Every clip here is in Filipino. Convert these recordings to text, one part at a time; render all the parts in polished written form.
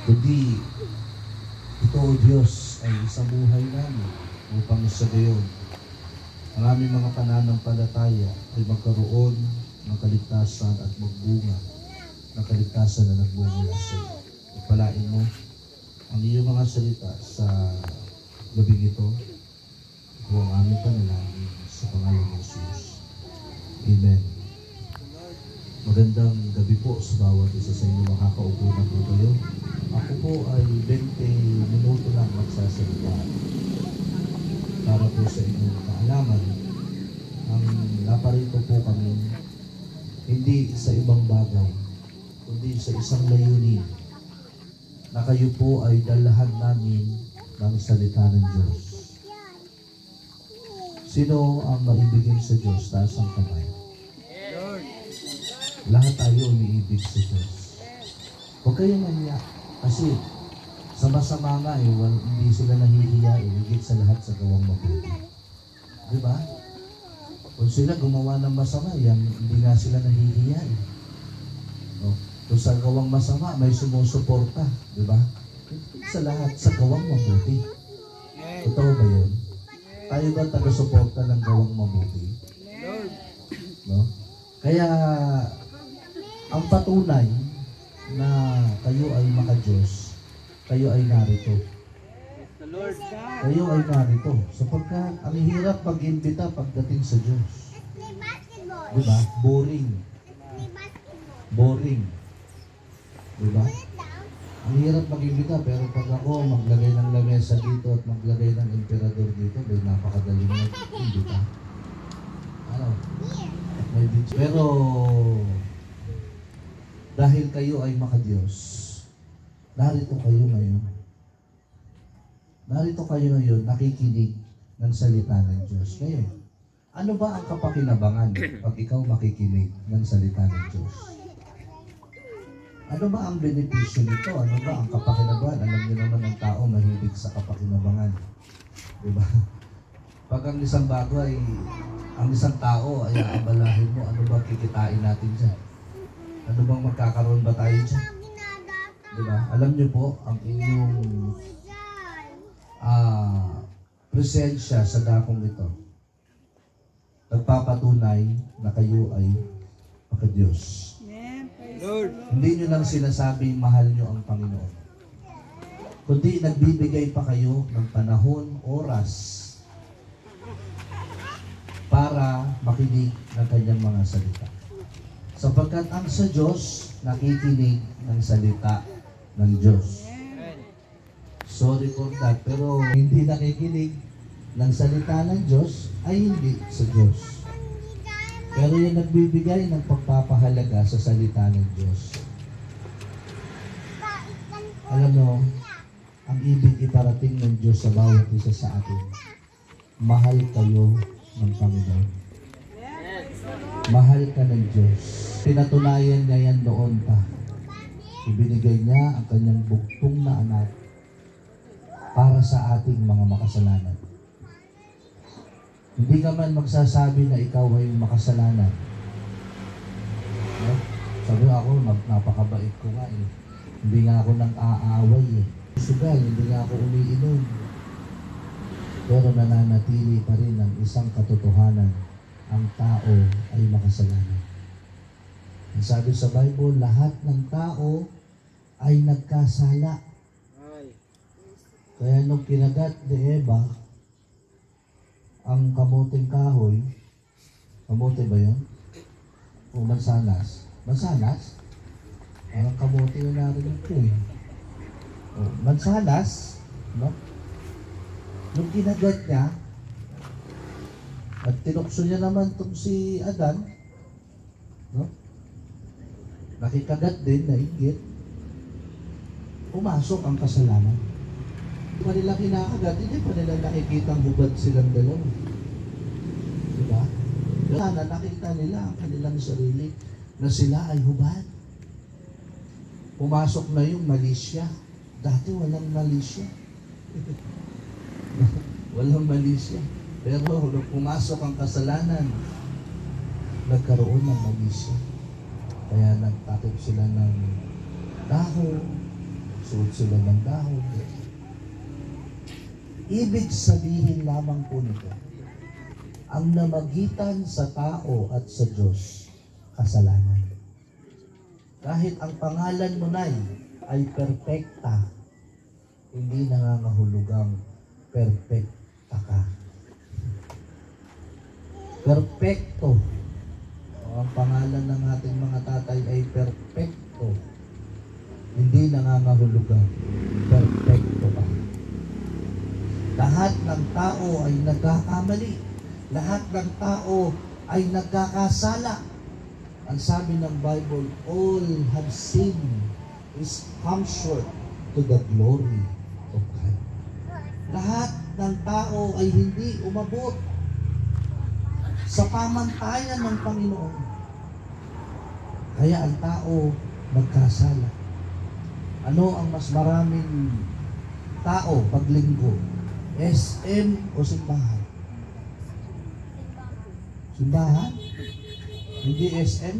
Kundi ito, O Diyos, ay isang buhay namin upang sa gayon ang aming mga pananampalataya ay magkaroon ng kaligtasan at magbunga ng kaligtasan na nagbumula sa iyo. Ipalain mo ang iyong mga salita sa gabing ito. Ito ang aming panalangin sa pangalan ng Jesus. Amen. Magandang gabi po sa bawat isa sa inyo. Makakaupo na po kayo. Ako po ay 20 minuto lang magsasalita para po sa inyong kaalaman. Ang naparito po kami hindi sa ibang bagay, kundi sa isang layunin na kayo po ay dalahan namin ng salita ng Diyos. Sino ang maibigin sa Diyos? Taas ang kamay. Lahat tayo umiibig sa Diyos. Huwag kayong maniyak. Kasi sa masama nga hindi sila nahihiya, higit sa lahat sa gawang mabuti. Diba? Kung sila gumawa ng masama, hindi nga sila nahihiya. No? Kung sa gawang masama, may sumusuporta. Diba? Higit sa lahat sa gawang mabuti. Totoo ba yun? Tayo ba taga-suporta ng gawang mabuti? No? Kaya ang patunay na kayo ay maka-Diyos, kayo ay narito. Kayo ay narito. Sapagkat ang hirap mag-imbita pagdating sa Diyos. Diba? Boring. Boring. Diba? Ang hirap mag-imbita, pero pag ako maglagay ng lamesa dito at maglagay ng emperador dito, may napakadaling mag-imbita. Ano? Pero dahil kayo ay maka-Diyos, narito kayo ngayon. Narito kayo ngayon, nakikinig ng salita ng Diyos. Ngayon, ano ba ang kapakinabangan pag ikaw makikinig ng salita ng Diyos? Ano ba ang benepisyo nito? Ano ba ang kapakinabangan? Alam niyo naman ang tao mahilig sa kapakinabangan. Diba? Pag ang isang bagay, ang isang tao ay aabalahin mo, ano ba kikitain natin dyan? Ano bang magkakaroon ba tayo dyan? Diba? Alam niyo po, ang inyong presensya sa dakong ito, nagpapatunay na kayo ay maka-Diyos. Lord. Hindi niyo lang sinasabing mahal niyo ang Panginoon, kundi nagbibigay pa kayo ng panahon, oras, para makinig ng kanyang mga salita. Sapagkat ang sa Diyos, nakikinig ng salita ng Diyos. Sorry for that, pero hindi nakikinig ng salita ng Diyos ay hindi sa Diyos. Pero yung nagbibigay ng pagpapahalaga sa salita ng Diyos. Alam mo, ang ibig iparating ng Diyos sa bawat isa sa atin, mahal kayo ng Panginoon. Mahal ka ng Diyos. Pinatunayan niya yan noon pa. Ibinigay niya ang kanyang bugtong na anak para sa ating mga makasalanan. Hindi ka man magsasabi na ikaw ay makasalanan. No? Sabi ako, napakabait ko nga eh. Hindi nga ako nang aaway eh. Sugal, hindi nga ako umiinom. Pero nananatili pa rin ang isang katotohanan. Ang tao ay makasalanan. Ang sabi sa Bible, lahat ng tao ay nagkasala. Kaya nung kinagat ni Eva, ang kamuting kahoy, kamote ba yun? O mansanas? Mansanas? Parang kamote yung narinig ko eh. O, mansanas, no? Nung kinagat niya, at tinukso niya naman itong si Adan, no? Nakikagat din, nainggit, pumasok ang kasalanan. Hindi pa nila kinakagat, hindi pa nila nakikitang hubad silang dalawa. Diba? Sana nakita nila ang kanilang sarili na sila ay hubad. Pumasok na yung malisya. Dati walang malisya. Walang malisya. Pero nung pumasok ang kasalanan, nagkaroon ng malisya. Kaya nagtakip sila ng dahon, suot sila ng dahon. Ibig sabihin lamang po nito, ang namagitan sa tao at sa Diyos, kasalanan. Kahit ang pangalan mo ay perpekta, hindi nangangahulugang perpekta ka. Perpekto. Ang pangalan ng ating mga tatay ay perpekto. Hindi nangangahulugang perpekto ka. Lahat ng tao ay nagkakamali. Lahat ng tao ay nagkakasala. Ang sabi ng Bible, all have sinned is come short to the glory of God. Lahat ng tao ay hindi umabot sa pamantayan ng Panginoon. Kaya ang tao nagkasala. Ano ang mas maraming tao paglinggo? SM o simbahan? Simbahan? Hindi SM?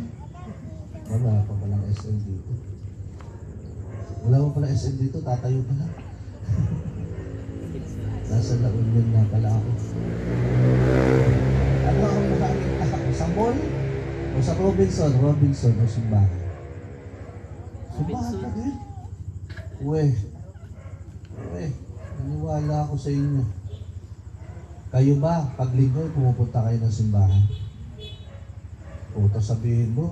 Wala pa palang SM dito. Wala pa palang SM dito, tatayo pa lang. Nasa La Union na pala ako. Ano ang maraming tao? Sa mall? O sa Robinson? Robinson o simbahan? Simbahan pa din? Uwe. Naniwala ako sa inyo. Kayo ba, pag linggo, pumupunta kayo ng simbahan? O, tapos sabihin mo,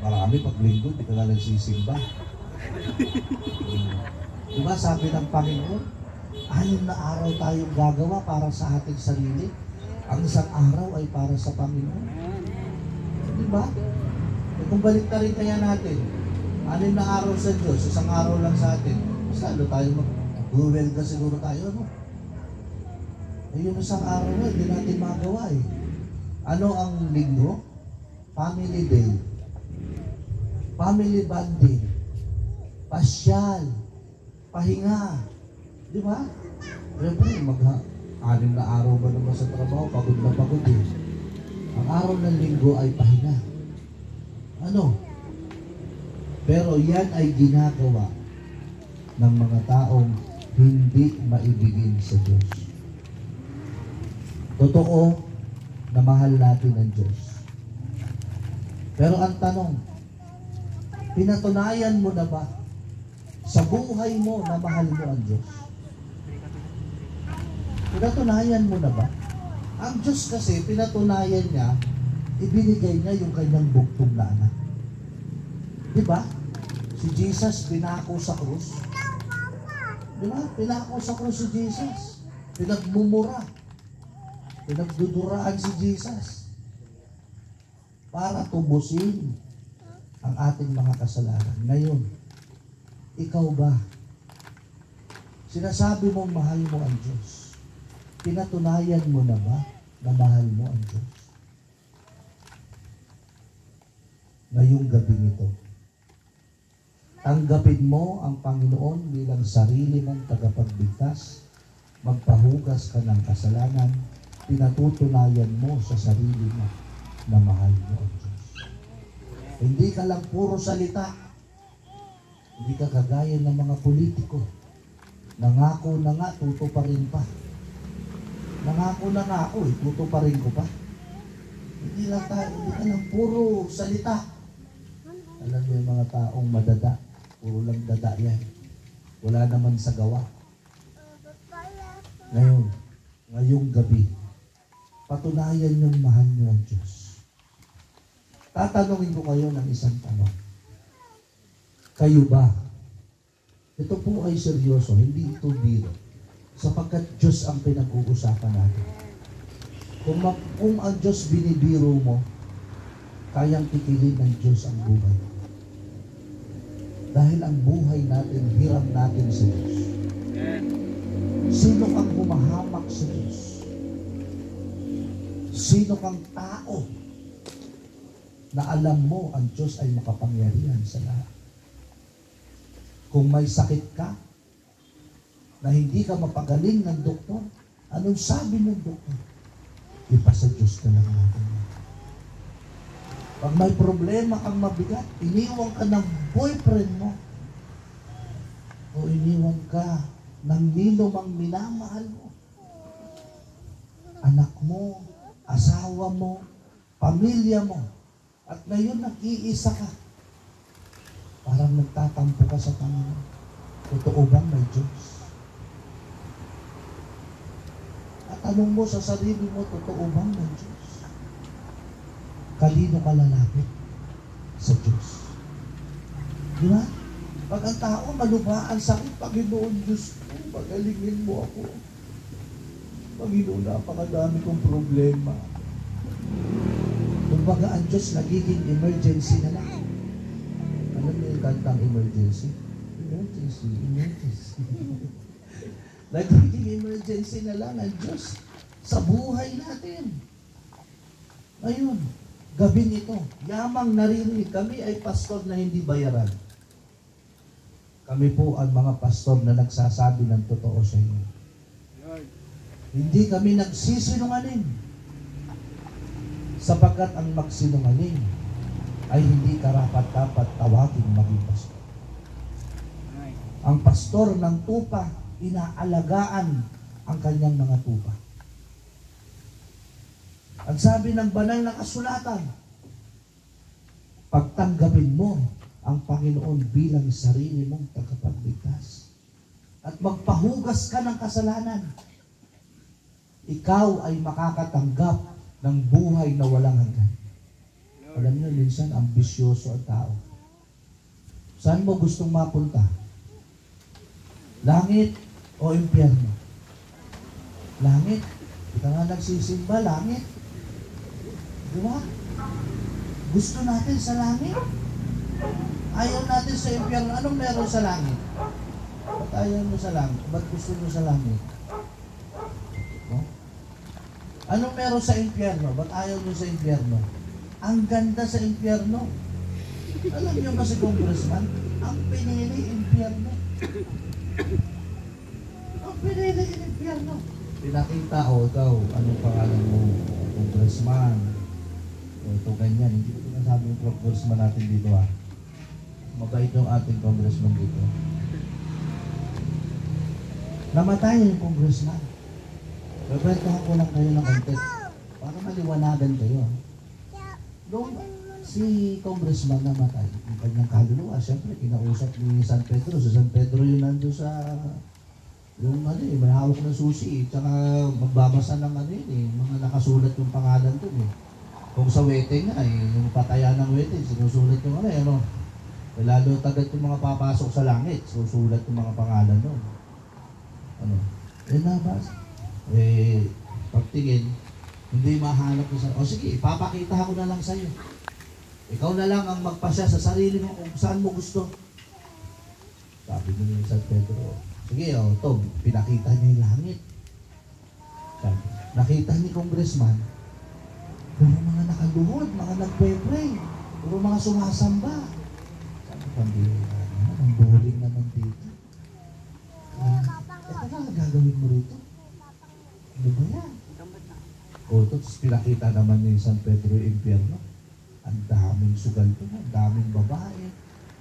marami pag linggo, di ka na nagsisimba. Diba sabi ng Panginoon, 6 na araw tayong gagawa para sa ating sarili. Ang isang araw ay para sa Panginoon. Diba? E kung balik na rin kaya natin, 6 na araw sa Diyos, isang araw lang sa atin, mas lalo tayo mag-welga siguro tayo, no? Eh yung isang araw na, hindi natin magawa eh. Ano ang linggo? Family day. Family bonding. Pasyal. Pahinga. Di ba? Siyempre, 6 na araw ba naman sa trabaho, pagod na pagod eh. Ang araw ng linggo ay pahinga. Ano? Pero yan ay ginagawa ng mga taong hindi maibigin sa Diyos. Totoo na mahal natin ang Diyos. Pero ang tanong, pinatunayan mo na ba sa buhay mo na mahal mo ang Diyos? Pinatunayan mo na ba? Ang Diyos kasi, pinatunayan niya, ibinigay niya yung kanyang buktong na anak. Diba? Si Jesus pinako sa krus. Diba? Pinako sa krus si Jesus. Pinagmumura. Pinagduduraan si Jesus. Para tubusin ang ating mga kasalanan. Ngayon, ikaw ba? Sinasabi mong mahal mo ang Diyos. Pinatunayan mo na ba na mahal mo ang Diyos? Ngayong gabi nito, tanggapin mo ang Panginoon bilang sarili mong tagapagligtas, magpahugas ka ng kasalanan, pinatutunayan mo sa sarili mo na mahal mo ang Diyos. Hindi ka lang puro salita. Hindi ka kagaya ng mga politiko. Nangako na nga, tutuparin pa. Nangako na nga ako, tutuparin ko pa. Hindi ka lang puro salita. Alam mo yung mga taong madada, puro lang dada yan. Wala naman sa gawa. ngayong gabi, patunayan niyong mahal niyo ang Diyos. Tatanungin ko kayo ng isang tanong. Kayo ba? Ito po ay seryoso, hindi ito biro. Sapagkat Diyos ang pinag-uusapan natin. Kung ang Diyos binibiro mo, kayang titilin ng Diyos ang buhay. Dahil ang buhay natin, hiram natin sa Diyos. Sino ang humahamak sa Diyos? Sino kang tao na alam mo ang Diyos ay makapangyarihan sa lahat? Kung may sakit ka, na hindi ka mapagaling ng doktor, anong sabi ng doktor? Ipasa Diyos ka lang natin. Pag may problema kang mabigat, iniwan ka ng boyfriend mo, o iniwan ka ng ninumang minamahal mo, anak mo, asawa mo, pamilya mo, at ngayon nag-iisa ka, parang nagtatampo ka sa Panginoon. Totoo bang may Diyos? At tanong mo sa sarili mo, totoo bang may Diyos? Kanino ka lalapit? Sa Diyos. Di ba? Pag ang tao malubhaan sakit, Panginoon Diyos ko, pagalingin mo ako. Panginoon, napakadami kong problema. Kumbaga ang Diyos nagiging emergency na lang. Alam mo yung kantang emergency? Emergency, emergency. Nagiging emergency na lang ang Diyos sa buhay natin. Ngayon, gabing ito, yamang naririnig, kami ay pastor na hindi bayaran. Kami po ang mga pastor na nagsasabi ng totoo sa inyo. Hindi kami nagsisinungaling. Sapagkat ang magsinungaling ay hindi karapat-dapat tawagin maging pastor. Ang pastor ng tupa, inaalagaan ang kanyang mga tupa. Ang sabi ng banal na kasulatan, pagtanggapin mo ang Panginoon bilang sarili mong tagapagligtas at magpahugas ka ng kasalanan, ikaw ay makakatanggap ng buhay na walang hanggan. Alam niyo, minsan ambisyoso ang tao. Saan mo gustong mapunta? Langit o impyerno? Langit. Kita nga nagsisimba, langit. Di ba? Gusto natin sa langit. Ayaw natin sa impyerno. Anong meron sa langit? Ba't ayaw mo sa langit? Ba't gusto mo sa langit? No? Anong meron sa impyerno? Ba't ayaw mo sa impyerno? Ang ganda sa impyerno. Alam niyo ba si Congressman? Ang pinili impyerno. Ang pinili impyerno. Pinakita, ikaw, anong pangalan mo? Congressman. Ito ganyan. Hindi ko nasabi yung congressman natin dito ha. Mabait yung ating congressman dito. Namatay yung congressman. Pagkwentuhan ko lang kayo ng konti para maliwanagan kayo. Noong si congressman namatay, yung kanyang kaluluwa, siyempre kinausap ni San Pedro. Sa San Pedro yun nandun sa yung may hawak ng susi, tsaka magbabasa ng mga nakasulat yung pangalan dun Kung sa wedding nga yung patayan ng wedding, sinusulat yung lalo tagad yung mga papasok sa langit, susulat yung mga pangalan doon. Nabasa. Pagtingin, hindi mahanap ko sa, sige, ipapakita ko na lang sa'yo. Ikaw na lang ang magpasya sa sarili mo kung saan mo gusto. Sabi ni San Pedro, sige, pinakita niya yung langit. Sabi, nakita ni Congressman, puro mga nakaluhod, mga nagpe-pray, puro mga sumasamba. Sabi, pambira naman, ang boring naman dito. Ito na, gagawin mo rito. Ano ba yan? Tapos pinakita naman ni San Pedro yung impyerno. Ang daming sugal ko, ang daming babae,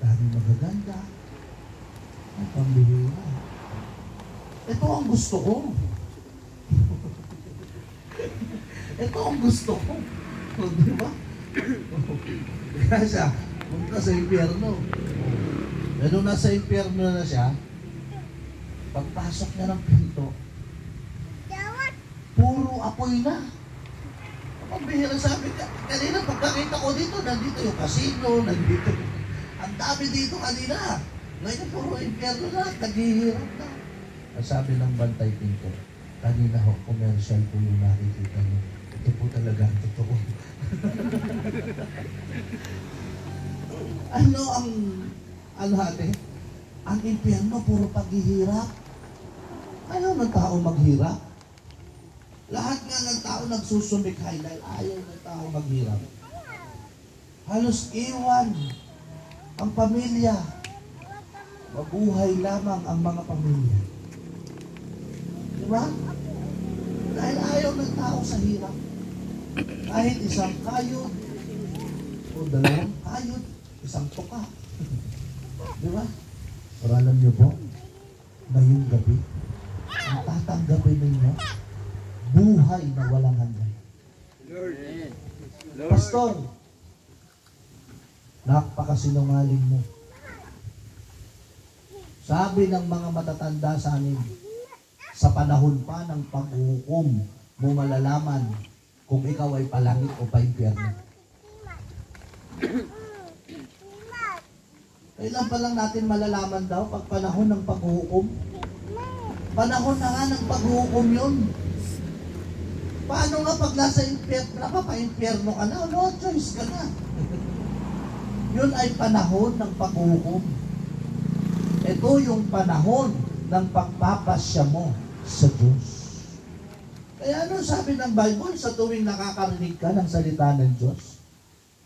daming magaganda. Ang pambihira. Ito ang gusto ko. Ito ang gusto ko. Di ba? Kaya siya, punta sa impyerno. Nung nasa impyerno na siya, pagpasok niya ng pinto, Puro apoy na. Ang bihira sabi ka, kanina pagkakita ko dito, nandito yung casino, nandito. Ang dami dito kanina. Ngayon puro impyerno na, naghihirap na. Ang sabi ng bantay pinto, kanina ho, commercial po yung nakikita niyo. Ito po talaga ang totoo. Ano ang alhate? Ang impyerno, puro paghihirap. Ayaw ng tao maghirap. Lahat nga ng tao nagsusumikhay dahil ayaw ng tao maghirap. Halos iwan ang pamilya. Mabuhay lamang ang mga pamilya. Diba? Dahil ayaw ng tao sa hirap. Kahit isang kayod o dalawang kayod, isang tuka. Diba? Pero alam niyo po, ngayong gabi, ang tatanggapin ninyo, buhay na walang hanggan. Lord. Pastor, napakasinungaling mo. Sabi ng mga matatanda sa amin, sa panahon pa ng paghuhukom, mo malalaman kung ikaw ay palangit o paimpyerno. Kailan pa lang natin malalaman daw pag panahon ng paghuhukom? Panahon na nga ng paghuhukom yun. Paano nga pag nasa impyerno, napapa-impyerno ka na, no choice ka na. Yun ay panahon ng paghuhukom. Ito yung panahon ng pagpapasya mo sa Diyos. Kaya ano sabi ng Bible sa tuwing nakakarinig ka ng salita ng Diyos?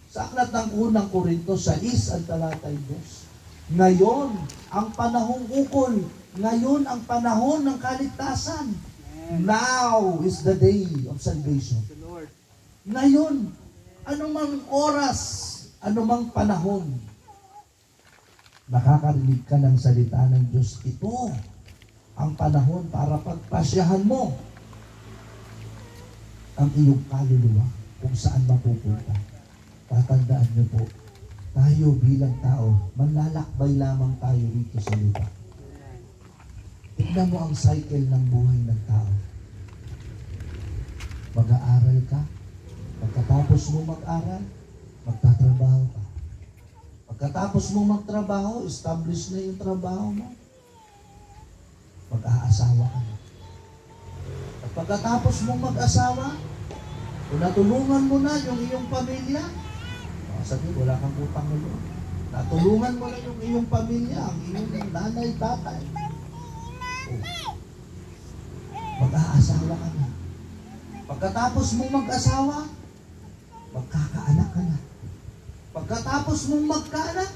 Sa aklat ng unang Korinto 6 ang talatay 2. Ngayon ang panahong ukol, ngayon ang panahon ng kaligtasan. Now is the day of salvation. Ngayon, anumang oras, anumang panahon, nakakarinig ka ng salita ng Diyos. Ito ang panahon para pagpasyahan mo ang iyong kaluluwa kung saan mapupunta. Tatandaan niyo po, tayo bilang tao, manlalakbay lamang tayo dito sa lupa. Tignan mo ang cycle ng buhay ng tao. Mag-aaral ka, pagkatapos mo mag-aral, magtatrabaho ka. Pagkatapos mo magtrabaho, establish na yung trabaho mo, mag-aasawa ka na. At pagkatapos mo mag-asawa, kung natulungan mo na yung iyong pamilya, sabi, wala kang utang na loob. Natulungan mo na yung iyong pamilya, ang iyong nanay, tatay. Mag-aasawa ka na. Pagkatapos mong mag-asawa, magkakaanak ka na. Pagkatapos mong magkaanak,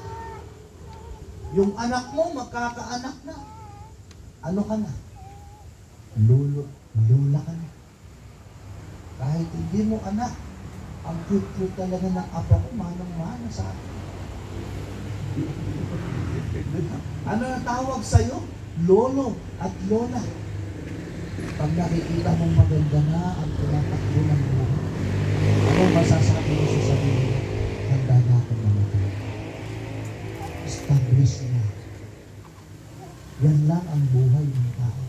yung anak mo magkakaanak na. Ano ka na? Lola ka na. Kahit hindi mo anak, ang cute-cute talaga ng apo ko, manang-mana sa akin. Ano na tawag sa'yo? Lolo at lola. Pag nakikita mong maganda na ang tumatakbo ng buhay, ano masasabi mo sa sarili mo? Handa na ako namatay. Establish na. Yan lang ang buhay ng tao.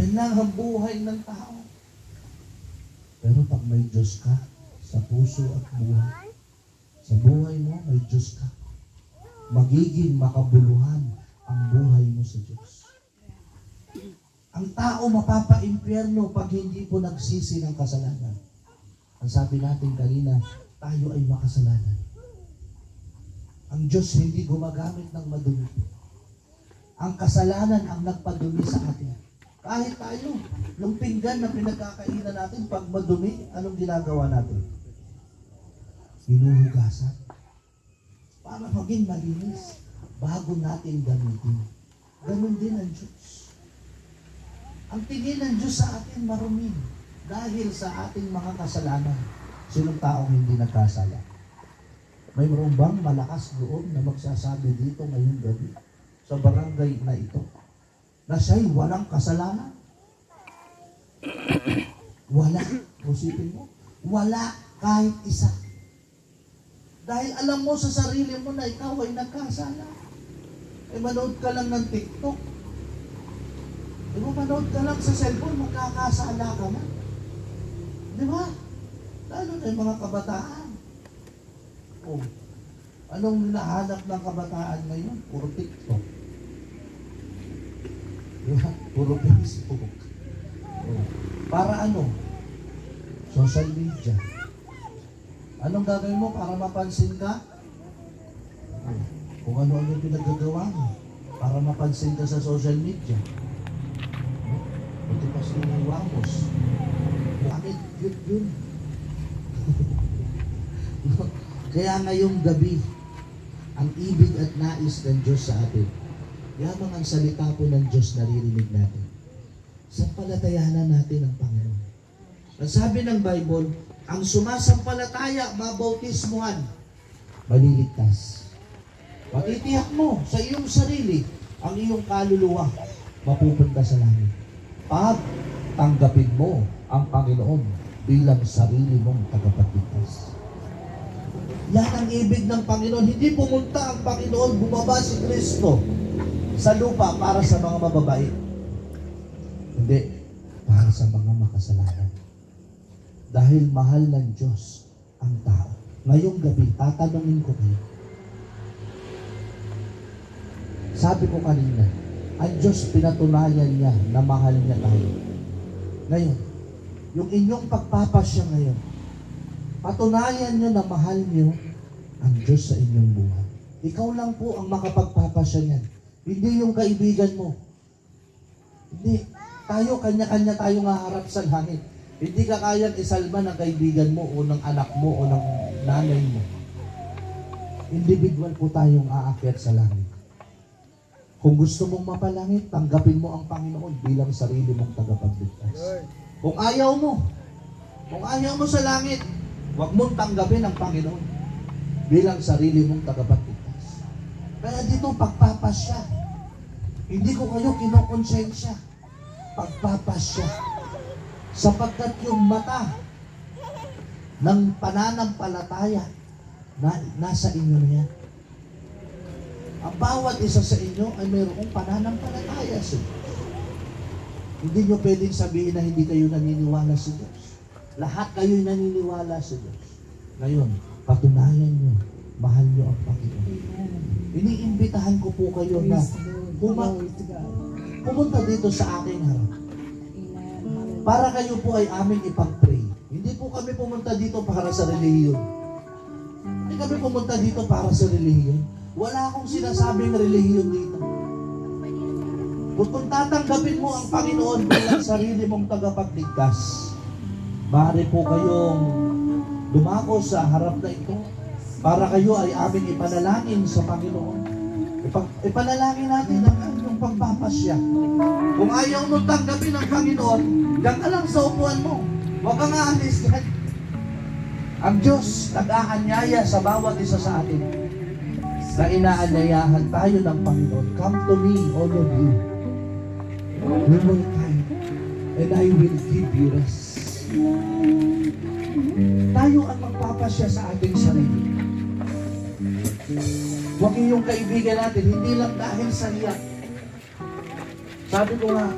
Yan lang ang buhay ng tao. Pero pag may Diyos ka sa puso at buhay, sa buhay mo may Diyos ka, magiging makabuluhan ang buhay mo sa Diyos. Ang tao mapapa-impyerno pag hindi po nagsisi ng kasalanan. Ang sabi natin kanina, tayo ay makasalanan. Ang Diyos hindi gumagamit ng madumi. Ang kasalanan ang nagpadumi sa atin. Kahit tayo, yung pinggan na pinagkakainan natin, pag madumi, anong ginagawa natin? Hinuhugasan. Para maging malinis, bago natin gamitin. Ganun din ang Diyos. Ang tingin ng Diyos sa atin marumi dahil sa ating mga kasalanan. Sinong taong hindi nagkasala? Mayroon bang malakas loob na magsasabi dito ngayong gabi sa barangay na ito na siya'y walang kasalanan? Wala. Usipin mo, wala kahit isa. Dahil alam mo sa sarili mo na ikaw ay nagkasala. Manood ka lang ng TikTok. Di ba, manood ka lang sa cellphone, magkakasala ka na. Di ba? Lalo na yung mga kabataan. Oh, anong hinahanap ng kabataan ngayon? Puro TikTok. Di ba? Puro Facebook. Oh. Para ano? Social media. Anong gagawin mo para mapansin ka? Oh. Kung ano-ano yung pinaggagawa mo para mapansin ka sa social media. Buti pa si Wamos. Bakit yun? Kaya ngayong gabi, ang ibig at nais ng Diyos sa atin, yamang ang salita po ng Diyos naririnig natin. Sampalatayanan natin ang Panginoon. Ang sabi ng Bible, ang sumasampalataya, mabautismuhan, maliligtas. Matitiyak mo sa iyong sarili, ang iyong kaluluwa, mapupunta sa langit. Pag tanggapin mo ang Panginoon bilang sarili mong tagapagligtas. Yan ang ibig ng Panginoon. Hindi pumunta ang Panginoon, bumaba si Kristo sa lupa para sa mga mababait. Hindi, para sa mga makasalanan. Dahil mahal ng Diyos ang tao. Ngayong gabi, tatanungin ko kayo. Sabi ko kanina, ang Diyos pinatunayan niya na mahal niya tayo. Ngayon, yung inyong pagpapasya ngayon, patunayan niyo na mahal niyo ang Diyos sa inyong buhay. Ikaw lang po ang makapagpapasya niyan. Hindi yung kaibigan mo. Hindi. Tayo, kanya-kanya tayo nga harap sa langit. Hindi ka kayang isalba ng kaibigan mo o ng anak mo o ng nanay mo. Individual po tayong aakyat sa langit. Kung gusto mong mapalangit, tanggapin mo ang Panginoon bilang sarili mong tagapagligtas. Kung ayaw mo sa langit, huwag mong tanggapin ang Panginoon bilang sarili mong tagapagligtas. Kaya dito, pagpapasya. Hindi ko kayo kinokonsensya. Pagpapasya. Sapagkat yung mata ng pananampalataya nasa inyo na yan. Ang bawat isa sa inyo ay mayroong pananampalataya sa Diyos. Hindi nyo pwedeng sabihin na hindi kayo naniniwala sa Diyos. Lahat kayo naniniwala sa Diyos. Ngayon, patunayan nyo, mahal nyo ang Panginoon. Iniimbitahan ko po kayo na pumunta dito sa aking harap. Para kayo po ay aming ipag-pray. Hindi po kami pumunta dito para sa relihiyon. Hindi kami pumunta dito para sa relihiyon. Wala akong sinasabing relihiyon dito. Kung tatanggapin mo ang Panginoon bilang sarili mong tagapagligtas, maaari po kayong dumako sa harap na ito para kayo ay aming ipanalangin sa Panginoon. Ipanalangin natin ang inyong pagpapasya. Kung ayaw mo tanggapin ang Panginoon, diyan ka lang sa upuan mo. Huwag kang aalis dyan. Ang Diyos nag-aanyaya sa bawat isa sa atin na inaanyayahan tayo ng Panginoon. Come to me, all of you. We will come, and I will give you rest. Tayo ang magpapasya sa ating sarili. Huwag yung kaibigan natin, hindi lang dahil sa hiyak. Sabi ko nga,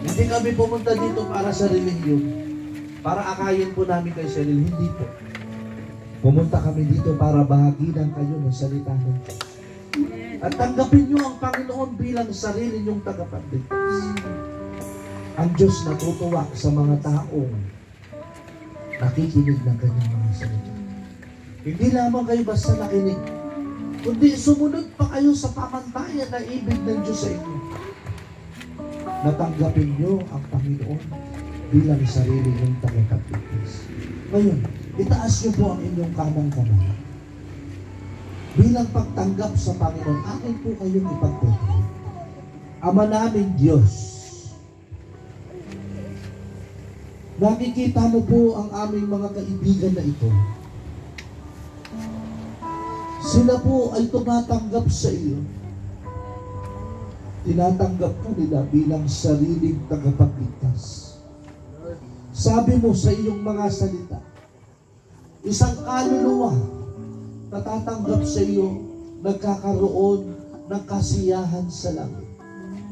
hindi kami pumunta dito para sa relihiyon. Para akayin po namin kay sarili. Hindi po. Pumunta kami dito para bahaginan kayo ng salita ng Diyos. At tanggapin nyo ang Panginoon bilang sarili nyong tagapagligtas. Ang Diyos natutuwa sa mga taong nakikinig ng kanyang mga salita. Hindi lamang kayo basta nakinig, kundi sumunod pa kayo sa pamantayan na ibig ng Diyos sa inyo. Natanggapin nyo ang Panginoon bilang sarili nyong tagapagligtas. Ngayon, itaas niyo po ang inyong kanang kamay. Bilang pagtanggap sa Panginoon, akin po kayong ipagpapay. Ama namin Diyos, nakikita mo po ang aming mga kaibigan na ito. Sila po ay tumatanggap sa iyo. Tinatanggap ka nila bilang sariling tagapagligtas. Sabi mo sa iyong mga salita, isang kaluluwa na tatanggap sa iyo, nagkakaroon ng kasiyahan sa langit.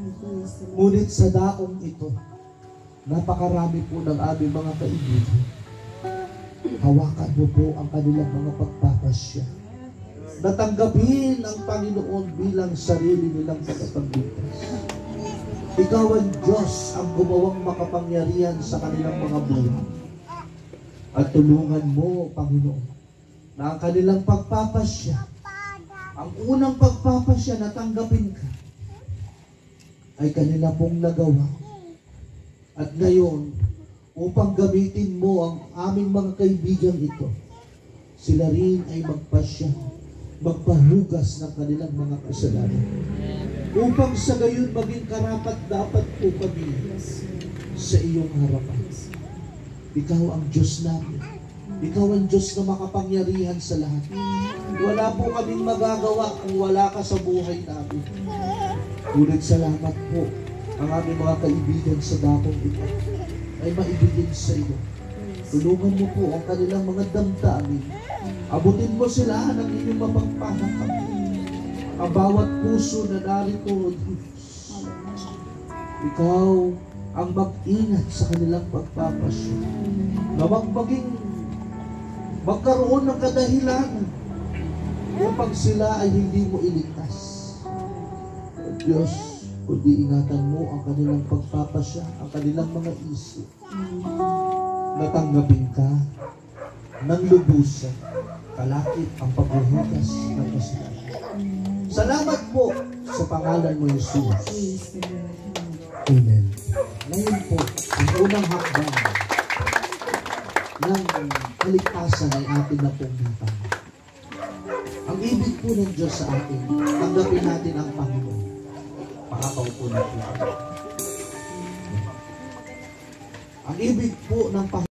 Ngunit sa daong ito, napakarami po ng aming mga kaibigan. Hawakan mo po ang kanilang mga pagpapasya. Natanggapin ang Panginoon bilang sarili nilang tagapagligtas. Ikaw ang Diyos ang gumawang makapangyarihan sa kanilang mga buhay. At tulungan mo, Panginoon, na ang kanilang pagpapasya, ang unang pagpapasya na tanggapin ka, ay kanila pong nagawa. At ngayon, upang gamitin mo ang aming mga kaibigan ito, sila rin ay magpasya, magpahugas ng kanilang mga kasalanan. Upang sa gayon maging karapat-dapat po kami sa iyong harapan. Ikaw ang Diyos namin. Ikaw ang Diyos na makapangyarihan sa lahat. Wala po kaming magagawa kung wala ka sa buhay namin. Ngunit salamat po ang aming mga kaibigan sa dakong ito ay maibigin sa iyo. Tulungan mo po ang kanilang mga damdamin. Abutin mo sila ng inyong mapagpahakap. Ang bawat puso na narito, ikaw ang mag-ingat sa kanilang pagpapasya. Na magkaroon ng kadahilanan upang sila ay hindi mo iligtas. Diyos, kundi ingatan mo ang kanilang pagpapasya, ang kanilang mga isip. Natanggapin ka ng lubusan, kalakip ang paghuhugas ng kasalanan. Salamat po sa pangalan mo, Jesus. Amen. Ngayon po, ang unang hakbang ng kaligtasan ay atin na pong bintang. Ang ibig po ng Diyos sa atin, tanggapin natin ang Panginoon. Pakapaupo na po. Ang ibig po ng Panginoon,